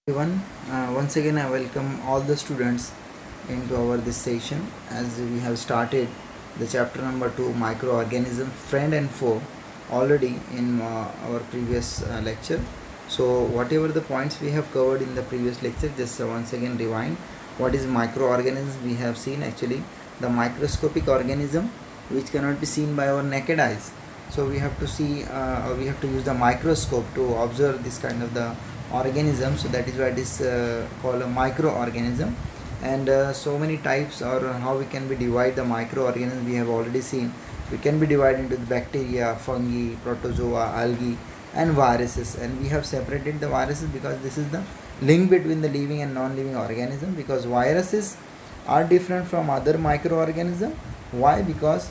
Everyone, once again I welcome all the students into our this session as we have started the chapter number 2 microorganism friend and foe already in our previous lecture. So whatever the points we have covered in the previous lecture, just once again rewind. What is microorganism? We have seen actually the microscopic organism which cannot be seen by our naked eyes. So we have to see or we have to use the microscope to observe this kind of the organism. So that is why it is called a microorganism. And so many types, or how we can be divide the microorganisms we have already seen. We can be divided into the bacteria, fungi, protozoa, algae and viruses, and we have separated the viruses because this is the link between the living and non-living organism, because viruses are different from other microorganism. Why? Because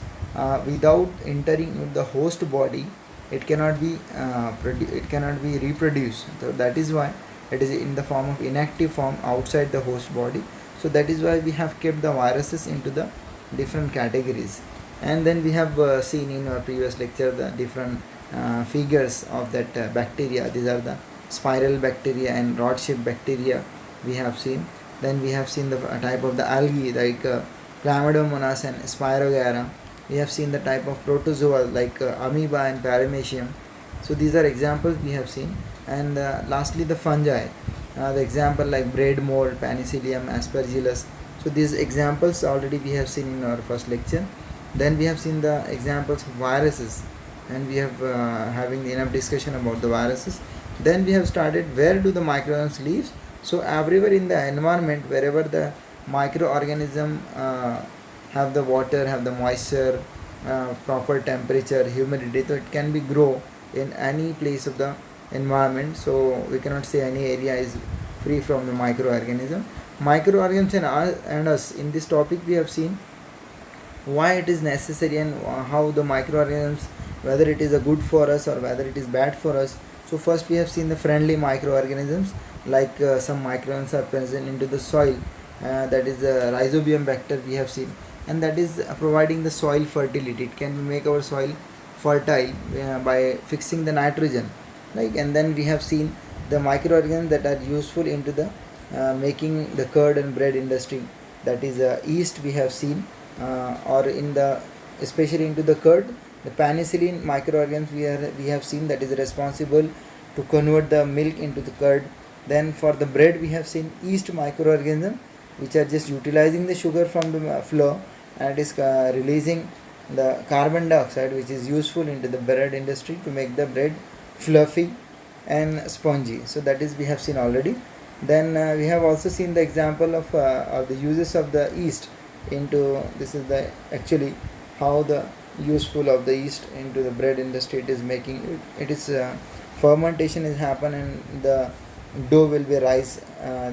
without entering the host body, it cannot be it cannot be reproduced. So that is why it is in the form of inactive form outside the host body. So that is why we have kept the viruses into the different categories. And then we have seen in our previous lecture the different figures of that bacteria. These are the spiral bacteria and rod shaped bacteria we have seen. Then we have seen the type of the algae like Chlamydomonas and Spirogyra. We have seen the type of protozoa like amoeba and paramecium. So these are examples we have seen. And lastly the fungi, the example like bread mold, penicillium, aspergillus. So these examples already we have seen in our first lecture. Then we have seen the examples of viruses, and we have having enough discussion about the viruses. Then we have started where do the microorganisms live. So everywhere in the environment, wherever the microorganism have the water, have the moisture, proper temperature, humidity, so it can be grow in any place of the environment. So we cannot say any area is free from the microorganism. Microorganisms and us, in this topic we have seen why it is necessary and how the microorganisms, whether it is a good for us or whether it is bad for us. So first we have seen the friendly microorganisms, like some microorganisms are present into the soil, that is the rhizobium bacter we have seen, and that is providing the soil fertility. It can make our soil fertile by fixing the nitrogen, like. And then we have seen the microorganisms that are useful into the making the curd and bread industry, that is yeast we have seen, or in the especially into the curd, the penicillin microorganisms we have seen, that is responsible to convert the milk into the curd. Then for the bread we have seen yeast microorganism, which are just utilizing the sugar from the flour, and it is releasing the carbon dioxide, which is useful into the bread industry to make the bread fluffy and spongy. So that is we have seen already. Then we have also seen the example of the uses of the yeast into, this is the actually how the useful of the yeast into the bread industry. It is making it is fermentation is happen and the dough will be rise.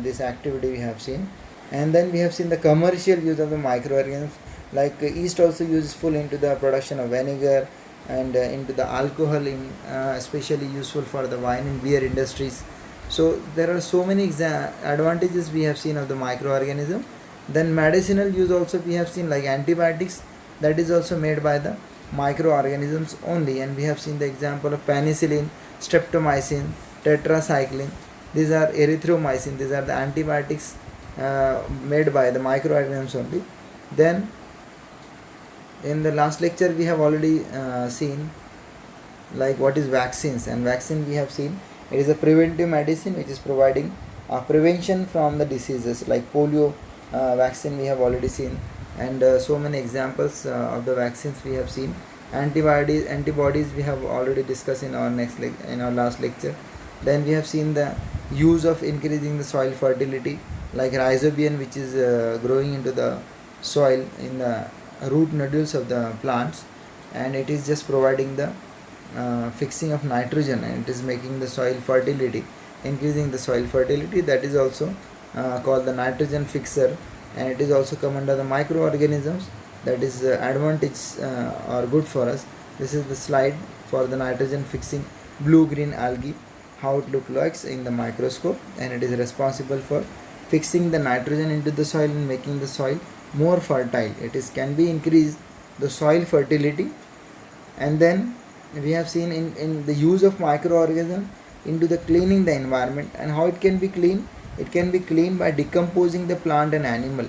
This activity we have seen. And then we have seen the commercial use of the microorganisms, like yeast also useful into the production of vinegar and into the alcohol, in especially useful for the wine and beer industries. So there are so many advantages we have seen of the microorganism. Then medicinal use also we have seen, like antibiotics, that is also made by the microorganisms only. And we have seen the example of penicillin, streptomycin, tetracycline. These are erythromycin. These are the antibiotics made by the microorganisms only. Then in the last lecture we have already seen like what is vaccines. And vaccine we have seen, it is a preventive medicine which is providing prevention from the diseases like polio vaccine we have already seen. And so many examples of the vaccines we have seen. Antibodies we have already discussed in our in our last lecture. Then we have seen the use of increasing the soil fertility, like rhizobium, which is growing into the soil in the root nodules of the plants, and it is just providing the fixing of nitrogen, and it is making the soil fertility, increasing the soil fertility. That is also called the nitrogen fixer, and it is also come under the microorganisms. That is advantage or good for us. This is the slide for the nitrogen fixing blue green algae, how it looks like in the microscope, and it is responsible for fixing the nitrogen into the soil and making the soil more fertile. It is can be increase the soil fertility. And then we have seen in the use of microorganism, into the cleaning the environment. And how it can be cleaned? It can be cleaned by decomposing the plant and animal.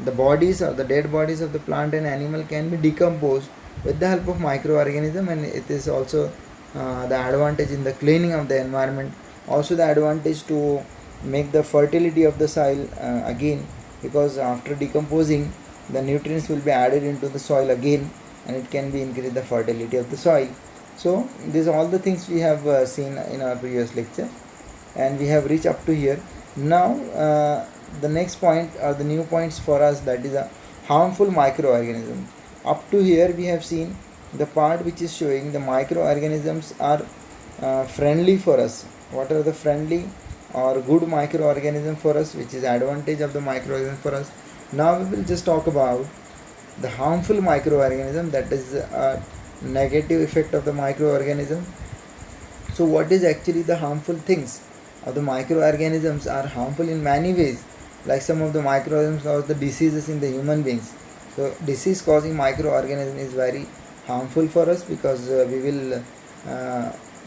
The bodies or the dead bodies of the plant and animal can be decomposed with the help of microorganism, and it is also the advantage in the cleaning of the environment. Also the advantage to make the fertility of the soil again, because after decomposing the nutrients will be added into the soil again, and it can be increase the fertility of the soil. So these are all the things we have seen in our previous lecture, and we have reached up to here. Now the next point or the new points for us, that is a harmful microorganism. Up to here we have seen the part which is showing the microorganisms are friendly for us. What are the friendly or good microorganism for us, which is advantage of the microorganism for us. Now we will just talk about the harmful microorganism, that is a negative effect of the microorganism. So what is actually the harmful things of the microorganisms? Are harmful in many ways, like some of the microorganisms cause the diseases in the human beings. So disease causing microorganism is very harmful for us, because we will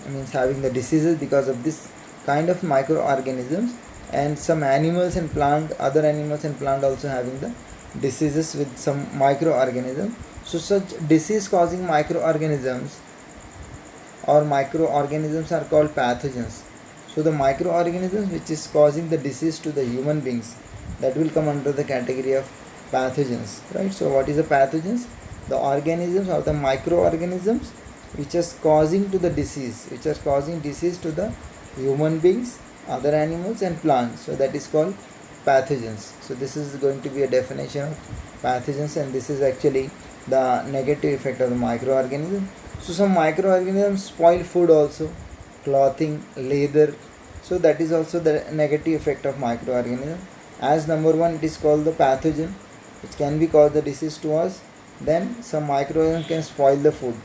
means having the diseases because of this kind of microorganisms. And some animals and plant, other animals and plant also having the diseases with some microorganisms. So such disease causing microorganisms or microorganisms are called pathogens. So the microorganisms which is causing the disease to the human beings, that will come under the category of pathogens, right? So what is the pathogens? The organisms or the microorganisms which is causing to the disease, which are causing disease to the human beings, other animals and plants. So that is called pathogens. So this is going to be a definition of pathogens, and this is actually the negative effect of the microorganism. So some microorganisms spoil food also, clothing, leather. So that is also the negative effect of microorganism. As number one, it is called the pathogen, which can be cause the disease to us. Then some microorganisms can spoil the food.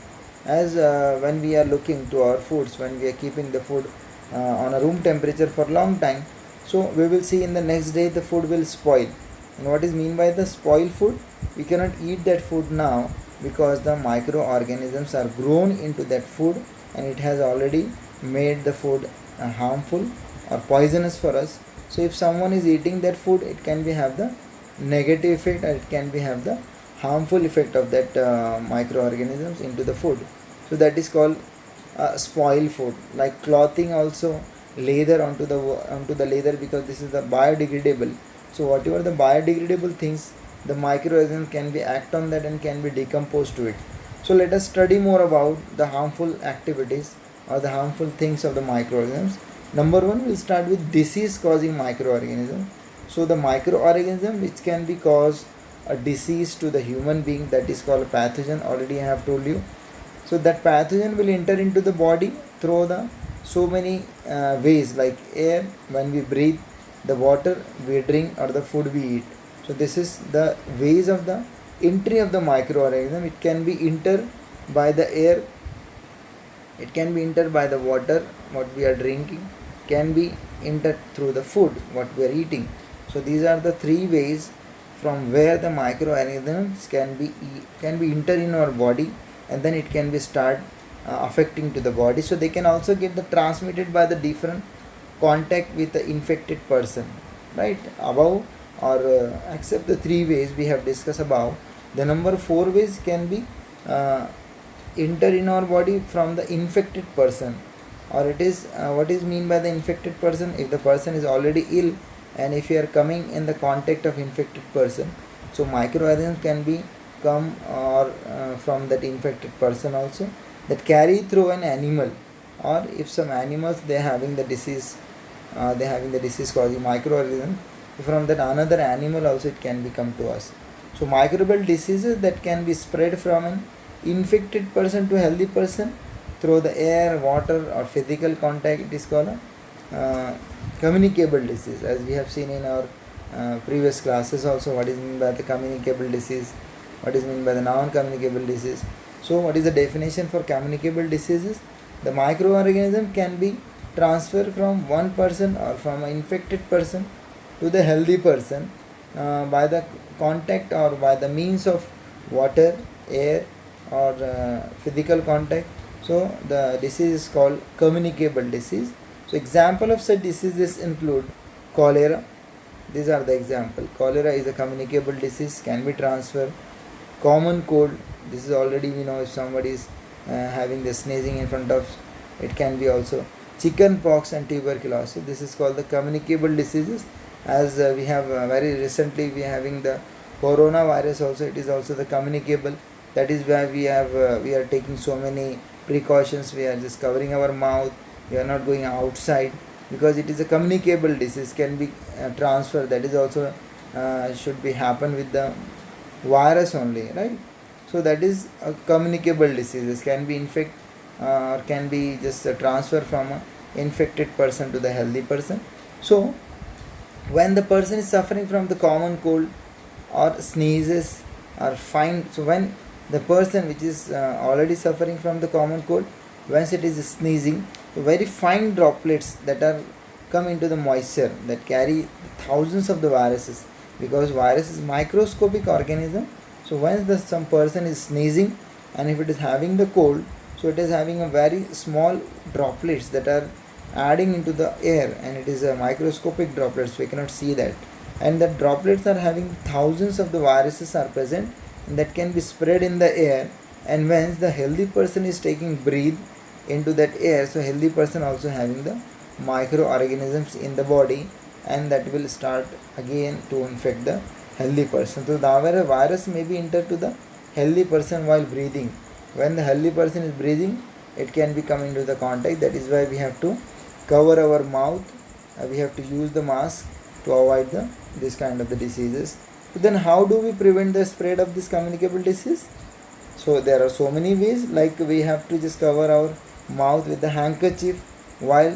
As when we are looking to our foods, when we are keeping the food on a room temperature for long time, so we will see in the next day the food will spoil. And what is mean by the spoil food? We cannot eat that food now, because the microorganisms are grown into that food, and it has already made the food harmful or poisonous for us. So if someone is eating that food, it can be have the negative effect, or it can be have the harmful effect of that microorganisms into the food. So that is called spoil food. Like clothing also, leather onto the leather, because this is the biodegradable. So whatever the biodegradable things, the microorganism can be act on that and can be decomposed to it. So let us study more about the harmful activities or the harmful things of the microorganisms. Number one, we'll start with disease causing microorganism. So the microorganism which can be cause a disease to the human being, that is called pathogen. Already I have told you. So that pathogen will enter into the body through the so many ways, like air when we breathe, the water we drink, or the food we eat. So this is the ways of the entry of the microorganism. It can be entered by the air, it can be entered by the water what we are drinking, can be entered through the food what we are eating. So these are the three ways from where the microorganisms can be enter in our body, and then it can be start affecting to the body. So they can also get the transmitted by the different contact with the infected person, right? Above or except the three ways we have discussed above, the number four ways can be enter in our body from the infected person, or it is what is mean by the infected person? If the person is already ill, and if you are coming in the contact of infected person, so microorganisms can be come or from that infected person also, that carry through an animal, or if some animals they having the disease, causing microorganism, from that another animal also it can be come to us. So microbial diseases that can be spread from an infected person to a healthy person through the air, water or physical contact, it is called a communicable disease. As we have seen in our previous classes also, what is mean by the communicable disease, what is mean by the non-communicable disease. So what is the definition for communicable diseases? The microorganism can be transferred from one person or from an infected person to the healthy person by the contact or by the means of water, air or physical contact. So the disease is called communicable disease. So example of such diseases include cholera. These are the example. Cholera is a communicable disease, can be transferred. Common cold. This is already we know if somebody is having the sneezing in front of, it can be also. Chicken pox and tuberculosis. This is called the communicable diseases. As we have very recently we are having the coronavirus also. It is also the communicable. That is why we are taking so many precautions. We are just covering our mouth. We are not going outside because it is a communicable disease, can be transferred. That is also should be happen with the virus only, right? So that is a communicable diseases, can be infect or can be just a transfer from a infected person to the healthy person. So when the person is suffering from the common cold or sneezes or fine, so when the person which is already suffering from the common cold, once it is sneezing, so very fine droplets that are come into the moisture that carry thousands of the viruses, because virus is microscopic organism. So once some person is sneezing and if it is having the cold, so it is having a very small droplets that are adding into the air, and it is a microscopic droplets, we cannot see that, and the droplets are having thousands of the viruses are present, and that can be spread in the air. And once the healthy person is taking breathe into that air, so healthy person also having the microorganisms in the body, and that will start again to infect the healthy person. So the virus may be enter to the healthy person while breathing. When the healthy person is breathing, it can be coming to the contact. That is why we have to cover our mouth. We have to use the mask to avoid this kind of the diseases. So then how do we prevent the spread of this communicable disease? So there are so many ways, like we have to just cover our mouth with the handkerchief while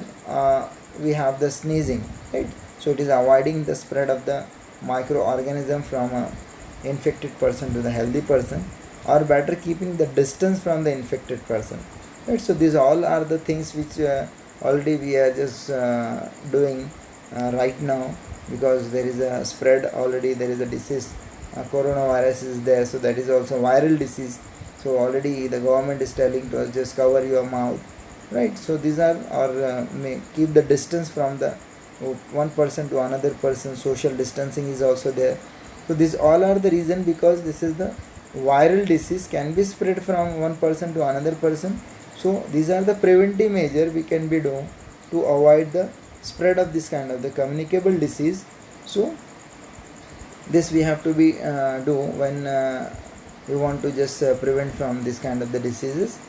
we have the sneezing, right? So it is avoiding the spread of the microorganism from a infected person to the healthy person, or better keeping the distance from the infected person, right? So these all are the things which already we are just doing right now, because there is a spread already, there is a disease, coronavirus is there, so that is also viral disease. So already the government is telling to us just cover your mouth, right? So these are, or keep the distance from the one person to another person. Social distancing is also there. So these all are the reason, because this is the viral disease, can be spread from one person to another person. So these are the preventive measure we can be do to avoid the spread of this kind of the communicable disease. So this we have to be do when we want to just prevent from this kind of the diseases.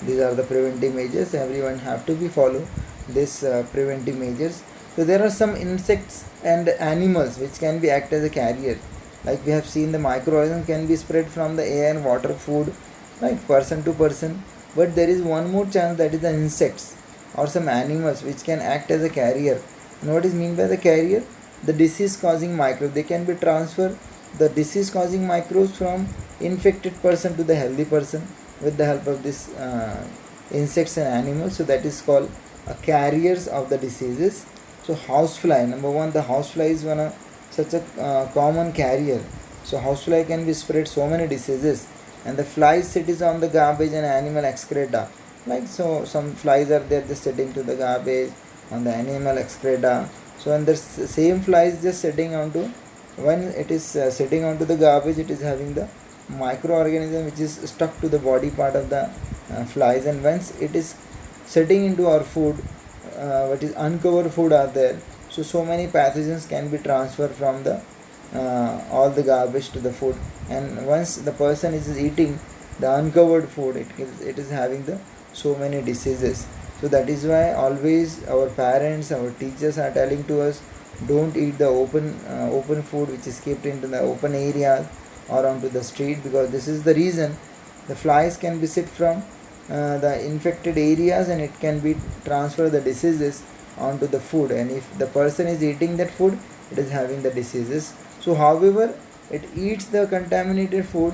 These are the preventive measures. Everyone have to be follow this preventive measures. So there are some insects and animals which can be act as a carrier. Like we have seen, the microorganism can be spread from the air, water, food, like person to person. But there is one more chance, that is the insects or some animals which can act as a carrier. And what is mean by the carrier? The disease causing microbes. They can be transferred the disease causing microbes from infected person to the healthy person with the help of this insects and animals. So that is called carriers of the diseases. So housefly, number one, the housefly is one of such a common carrier. So housefly can be spread so many diseases. And the flies sit on the garbage and animal excreta. Like so, some flies are there just sitting to the garbage on the animal excreta. So when the same flies just sitting onto, when it is sitting onto the garbage, it is having the microorganism which is stuck to the body part of the flies. And once it is sitting into our food, what is uncovered food are there. So many pathogens can be transferred from the all the garbage to the food. And once the person is eating the uncovered food, it is having the so many diseases. So that is why always our parents, our teachers are telling to us, don't eat the open food which is kept into the open area or onto the street, because this is the reason the flies can be sit from the infected areas, and it can be transfer the diseases onto the food. And if the person is eating that food, it is having the diseases. So however it eats the contaminated food,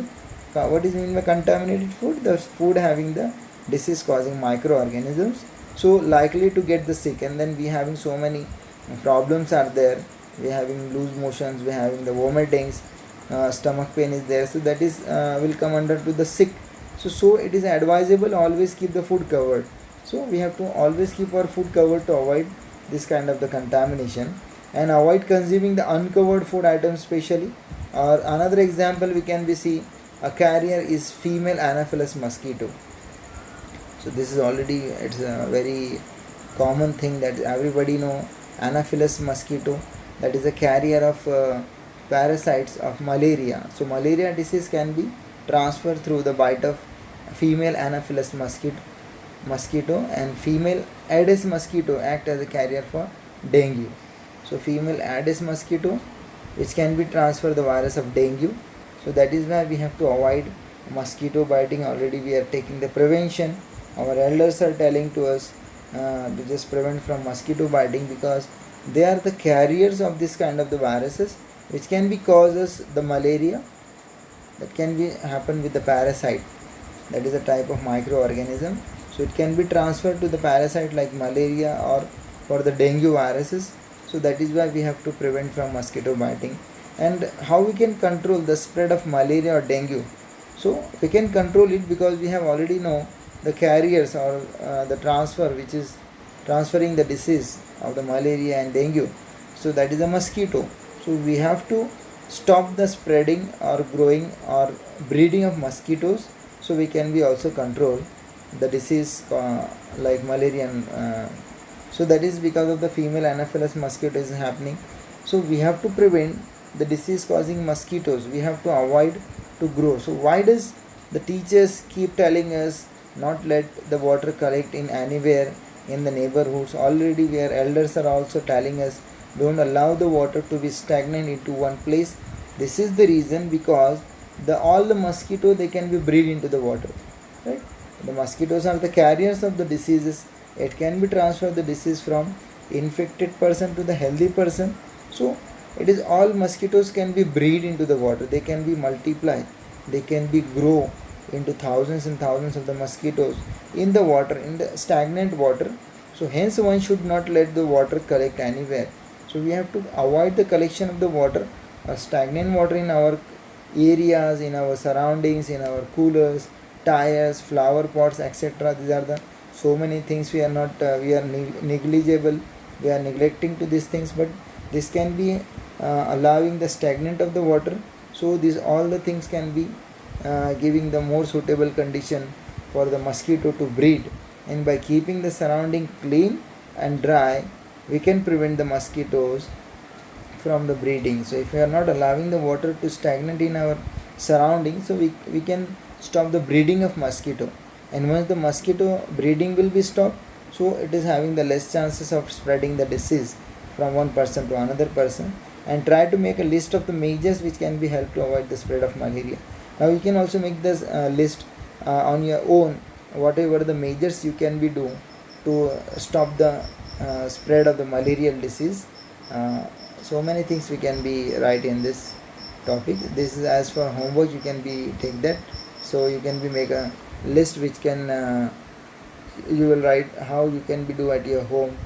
what is mean by contaminated food? The food having the disease causing microorganisms, so likely to get the sick. And then we having so many problems are there. We having loose motions, we having the vomitings, stomach pain is there. So that is will come under to the sick. So it is advisable always keep the food covered. So we have to always keep our food covered to avoid this kind of the contamination, and avoid consuming the uncovered food items especially. Or another example we can be see, a carrier is female anopheles mosquito. So this is already, it's a very common thing that everybody know. Anopheles mosquito, that is a carrier of parasites of malaria. So malaria disease can be transferred through the bite of female anopheles mosquito, and female aedes mosquito act as a carrier for dengue. So female aedes mosquito, which can be transfer the virus of dengue. So that is why we have to avoid mosquito biting. Already we are taking the prevention. Our elders are telling to us to just prevent from mosquito biting, because they are the carriers of this kind of the viruses, which can be causes the malaria, that can be happen with the parasite, that is a type of microorganism. So it can be transferred to the parasite like malaria or for the dengue viruses. So that is why we have to prevent from mosquito biting. And how we can control the spread of malaria or dengue? So we can control it because we have already know the carriers, or the transfer which is transferring the disease of the malaria and dengue. So that is a mosquito. So we have to stop the spreading or growing or breeding of mosquitoes, so we can be also control the disease like malaria. So that is because of the female anopheles mosquito is happening. So we have to prevent the disease causing mosquitoes, we have to avoid to grow. So why does the teachers keep telling us not let the water collect in anywhere in the neighborhoods? Already our elders are also telling us don't allow the water to be stagnant into one place. This is the reason, because all the mosquito, they can be breed into the water, right? The mosquitoes are the carriers of the diseases. It can be transferred the disease from infected person to the healthy person. So it is all mosquitoes can be breed into the water, they can be multiply, they can be grow into thousands and thousands of the mosquitoes in the water, in the stagnant water. So hence one should not let the water collect anywhere. So we have to avoid the collection of the water or stagnant water in our areas, in our surroundings, in our coolers, tires, flower pots, etc. These are the so many things we are not negligible, we are neglecting to these things, but this can be allowing the stagnant of the water. So these all the things can be giving the more suitable condition for the mosquito to breed. And by keeping the surrounding clean and dry, we can prevent the mosquitoes from the breeding. So if we are not allowing the water to stagnate in our surroundings, so we can stop the breeding of mosquito. And once the mosquito breeding will be stopped, so it is having the less chances of spreading the disease from one person to another person. And try to make a list of the measures which can be helped to avoid the spread of malaria. Now you can also make this list on your own, whatever the measures you can be do to stop the spread of the malarial disease. So many things we can be write in this topic. This is as for homework, you can be take that. So you can be make a list which can you will write how you can be do at your home.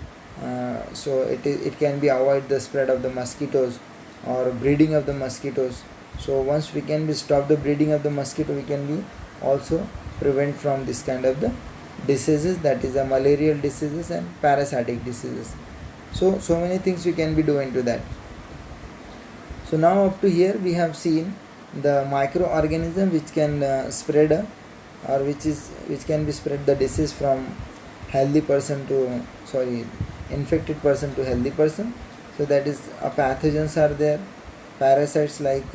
So it can be avoid the spread of the mosquitoes or breeding of the mosquitoes. So once we can be stop the breeding of the mosquito, we can be also prevent from this kind of the diseases, that is the malarial diseases and parasitic diseases. So many things we can be doing to that. So now up to here we have seen the microorganism which can spread or which can be spread the disease from healthy person to infected person to healthy person. So that is pathogens are there, parasites like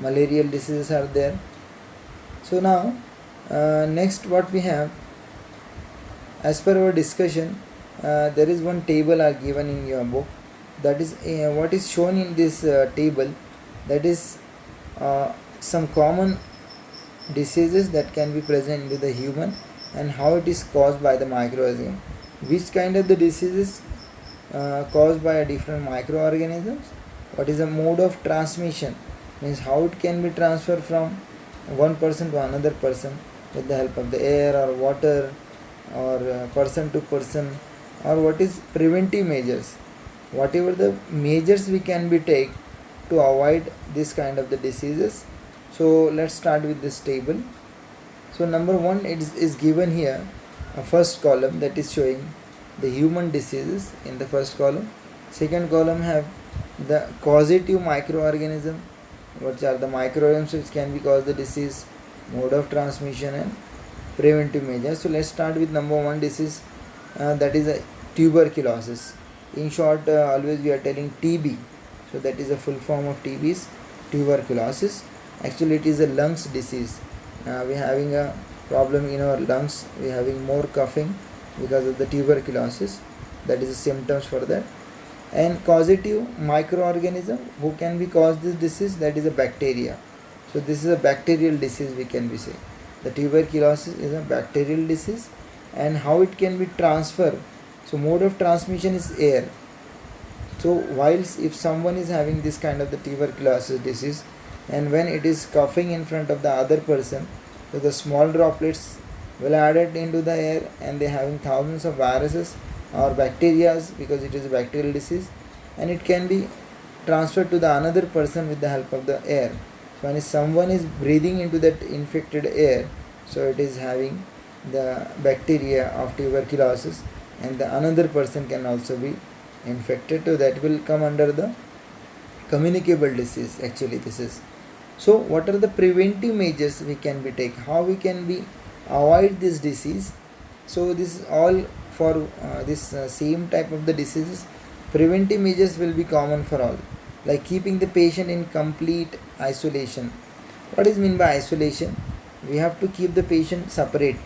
malarial diseases are there. So now next what we have, as per our discussion, there is one table are given in your book. That is what is shown in this table, that is some common diseases that can be present in the human and how it is caused by the microorganism. Which kind of the diseases caused by a different microorganisms, what is the mode of transmission, means how it can be transferred from one person to another person with the help of the air or water or person to person, or what is preventive measures, whatever the measures we can be take to avoid this kind of the diseases. So let's start with this table. So number one, it is given here, a first column that is showing the human diseases in the first column. Second column have the causative microorganism, which are the microorganisms which can be cause the disease, mode of transmission and preventive measures. So let's start with number one disease, that is a tuberculosis. In short, always we are telling TB. So that is a full form of TB is tuberculosis. Actually it is a lungs disease. We are having a problem in our lungs, we are having more coughing because of the tuberculosis. That is the symptoms for that. And causative microorganism who can be cause this disease, that is a bacteria. So this is a bacterial disease, we can be say. The tuberculosis is a bacterial disease. And how it can be transferred? So mode of transmission is air. So whilst if someone is having this kind of the tuberculosis disease, and when it is coughing in front of the other person, so the small droplets will add it into the air, and they having thousands of viruses or bacteria, because it is a bacterial disease, and it can be transferred to the another person with the help of the air. So when someone is breathing into that infected air, so it is having the bacteria of tuberculosis, and the another person can also be infected. So that will come under the communicable disease. Actually this is. So what are the preventive measures we can be take? How we can be avoid this disease? So this is all for this same type of the diseases. Preventive measures will be common for all, like keeping the patient in complete isolation. What is mean by isolation? We have to keep the patient separate.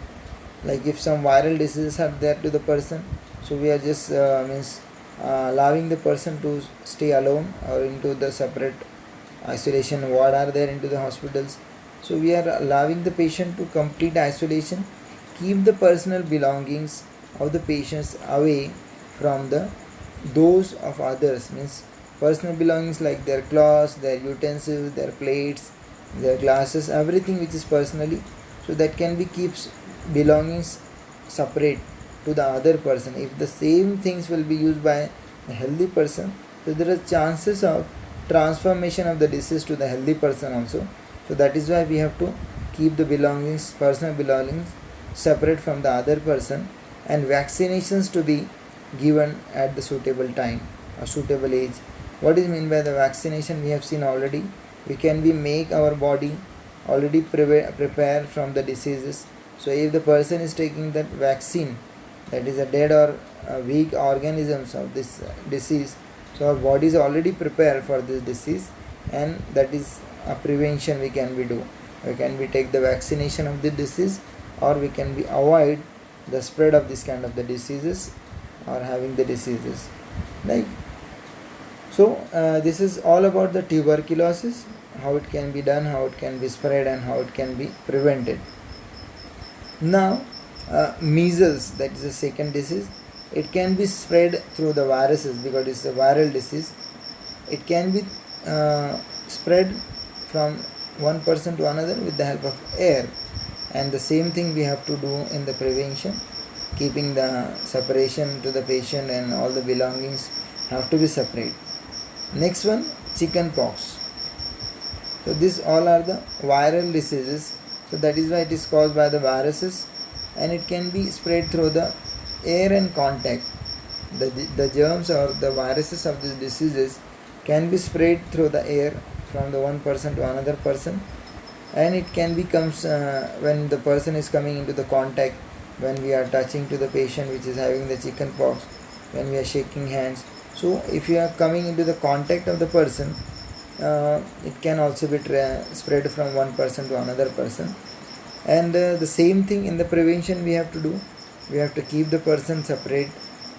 Like if some viral diseases are there to the person, so we are just allowing the person to stay alone or into the separate isolation ward are there into the hospitals. So we are allowing the patient to complete isolation, keep the personal belongings of the patients away from the those of others. Means personal belongings like their clothes, their utensils, their plates, their glasses, everything which is personally, so that can be keeps belongings separate to the other person. If the same things will be used by a healthy person, so there are chances of transformation of the disease to the healthy person also. So that is why we have to keep the belongings, personal belongings, separate from the other person, and vaccinations to be given at the suitable time or suitable age. What is mean by the vaccination? We have seen already. We can be make our body already prepare from the diseases. So if the person is taking that vaccine, that is a dead or weak organisms of this disease, so our body is already prepared for this disease, and that is a prevention we can be do. We can be take the vaccination of the disease, or we can be avoid the spread of this kind of the diseases or having the diseases. Right. So this is all about the tuberculosis, how it can be done, how it can be spread, and how it can be prevented. Now measles, that is the second disease. It can be spread through the viruses because it's a viral disease. It can be spread from one person to another with the help of air, and the same thing we have to do in the prevention, keeping the separation to the patient, and all the belongings have to be separate. Next one, chicken pox. So these all are the viral diseases. So that is why it is caused by the viruses, and it can be spread through the air and contact. The germs or the viruses of these diseases can be spread through the air from the one person to another person, and it can become when the person is coming into the contact, when we are touching to the patient which is having the chicken pox, when we are shaking hands. So if you are coming into the contact of the person, it can also be spread from one person to another person. And the same thing in the prevention we have to do. We have to keep the person separate,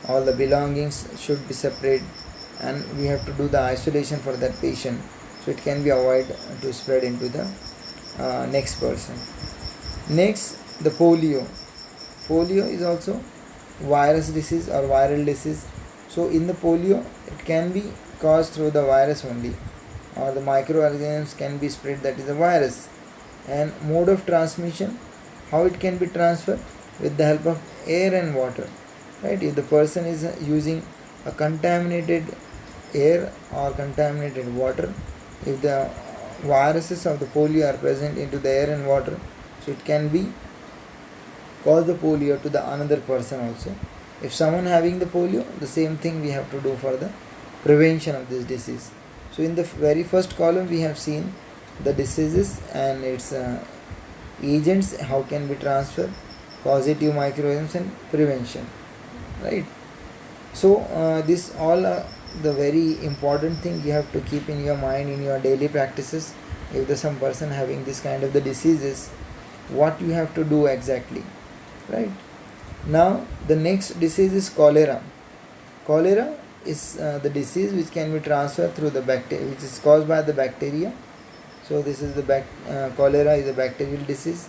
all the belongings should be separate, and we have to do the isolation for that patient, so it can be avoided to spread into the next person. Next, the polio. Polio is also virus disease or viral disease. So in the polio, it can be caused through the virus only, or the microorganisms can be spread, that is a virus. And mode of transmission, how it can be transferred? With the help of air and water. Right? If the person is using a contaminated air or contaminated water, if the viruses of the polio are present into the air and water, so it can be cause the polio to the another person also. If someone having the polio, the same thing we have to do for the prevention of this disease. So in the very first column we have seen the diseases and its agents, how can be transferred, causative microorganisms and prevention, right? So this all the very important thing you have to keep in your mind in your daily practices. If there's some person having this kind of the diseases, what you have to do exactly, right? Now the next disease is cholera. Cholera is the disease which can be transferred through the bacteria, which is caused by the bacteria. So this is the cholera is a bacterial disease.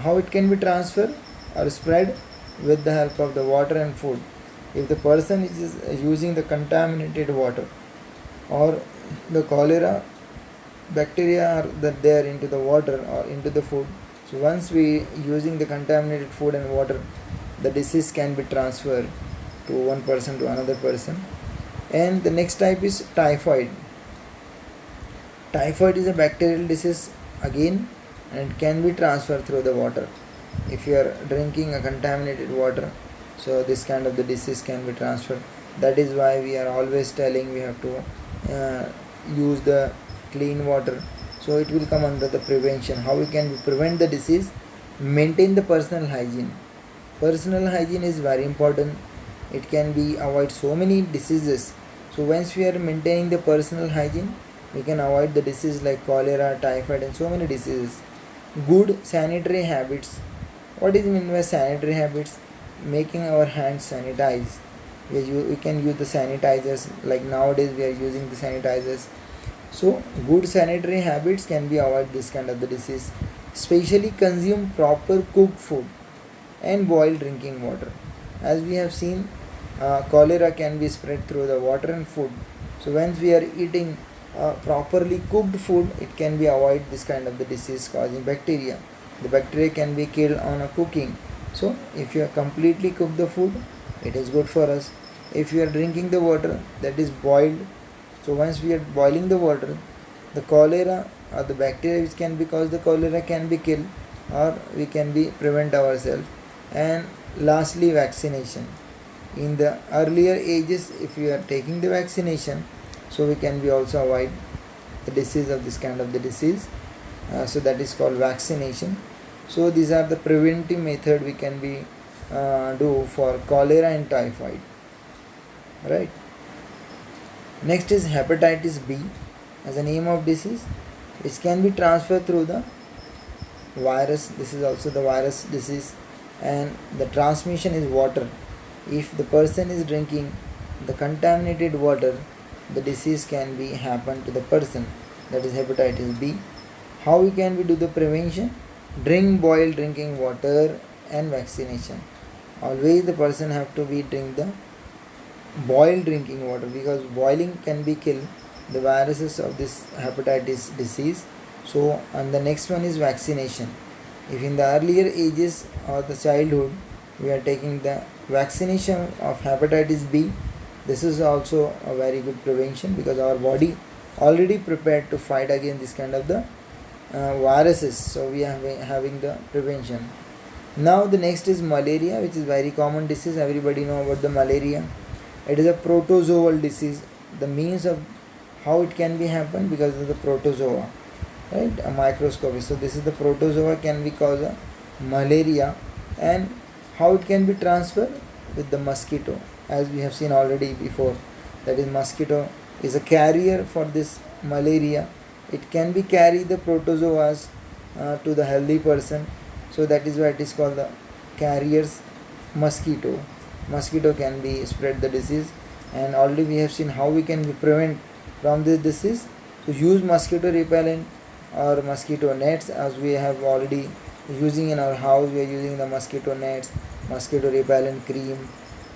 How it can be transferred or spread? With the help of the water and food. If the person is using the contaminated water, or the cholera bacteria are there into the water or into the food, so once we using the contaminated food and water, the disease can be transferred to one person to another person. And the next type is typhoid. Typhoid is a bacterial disease again, and it can be transferred through the water. If you are drinking a contaminated water, so this kind of the disease can be transferred. That is why we are always telling we have to use the clean water. So it will come under the prevention. How we can prevent the disease? Maintain the personal hygiene. Personal hygiene is very important. It can be avoid so many diseases. So once we are maintaining the personal hygiene, we can avoid the disease like cholera, typhoid and so many diseases. Good sanitary habits. What is meant by sanitary habits? Making our hands sanitized. We can use the sanitizers, like nowadays we are using the sanitizers. So good sanitary habits can be avoid this kind of the disease. Especially consume proper cooked food and boiled drinking water. As we have seen, cholera can be spread through the water and food. So once we are eating properly cooked food, it can be avoid this kind of the disease causing bacteria. The bacteria can be killed on a cooking. So if you are completely cooked the food, it is good for us. If you are drinking the water that is boiled, so once we are boiling the water, the cholera or the bacteria which can be caused the cholera can be killed, or we can be prevent ourselves. And lastly, vaccination. In the earlier ages, if we are taking the vaccination, so we can be also avoid the disease of this kind of the disease. So that is called vaccination. So these are the preventive method we can be do for cholera and typhoid, right? Next is hepatitis B, as a name of disease, which can be transferred through the virus. This is also the virus disease, and the transmission is water. If the person is drinking the contaminated water, the disease can be happen to the person. That is hepatitis B. How we can we do the prevention? Drink boiled drinking water and vaccination. Always the person have to be drink the boiled drinking water, because boiling can be kill the viruses of this hepatitis disease. So, and the next one is vaccination. If in the earlier ages or the childhood we are taking the vaccination of hepatitis B, this is also a very good prevention, because our body already prepared to fight against this kind of the viruses. So we are having the prevention. Now the next is malaria, which is very common disease. Everybody know about the malaria. It is a protozoal disease. The means of how it can be happen, because of the protozoa, right? A microscopy. So this is the protozoa can be cause a malaria. And how it can be transferred? With the mosquito, as we have seen already before. That is, mosquito is a carrier for this malaria. It can be carry the protozoas to the healthy person. So that is why it is called the carriers mosquito. Mosquito can be spread the disease, and already we have seen how we can prevent from this disease. So use mosquito repellent or mosquito nets, as we have already using in our house. We are using the mosquito nets, mosquito repellent cream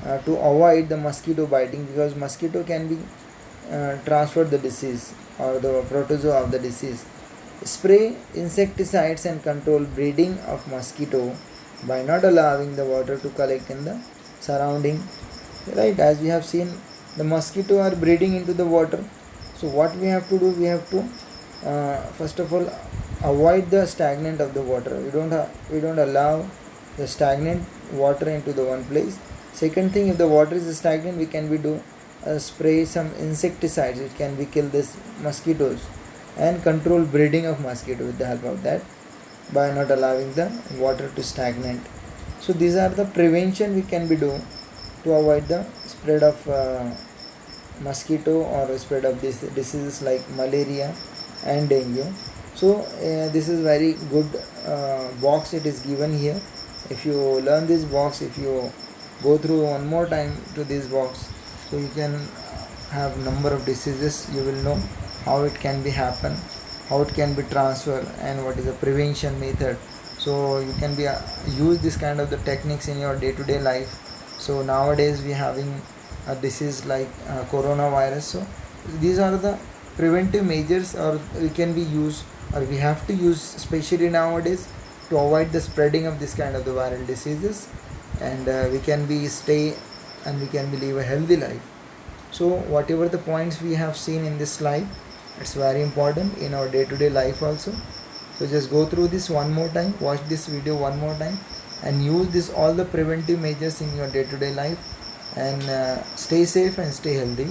to avoid the mosquito biting, because mosquito can be transfer the disease or the protozoa of the disease. Spray insecticides and control breeding of mosquito by not allowing the water to collect in the surrounding, right? As we have seen, the mosquito are breeding into the water. So what we have to do? We have to first of all avoid the stagnant of the water. We don't allow the stagnant water into the one place. Second thing, if the water is stagnant, we can be do spray some insecticides which can be kill this mosquitoes and control breeding of mosquito with the help of that, by not allowing the water to stagnant. So these are the prevention we can be do to avoid the spread of mosquito or spread of these diseases like malaria and dengue. So this is very good box it is given here. If you learn this box, if you go through one more time to this box, so you can have number of diseases, you will know how it can be happen, how it can be transferred, and what is the prevention method. So you can be use this kind of the techniques in your day-to-day life. So nowadays we having a disease like coronavirus. So these are the preventive measures, or we can be used, or we have to use especially nowadays to avoid the spreading of this kind of the viral diseases, and we can be stay and we can be live a healthy life. So whatever the points we have seen in this slide, it's very important in our day-to-day life also. So just go through this one more time, watch this video one more time, and use this all the preventive measures in your day-to-day life, and stay safe and stay healthy.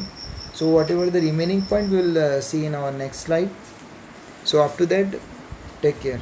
So whatever the remaining point we will see in our next slide. So up to that, take care.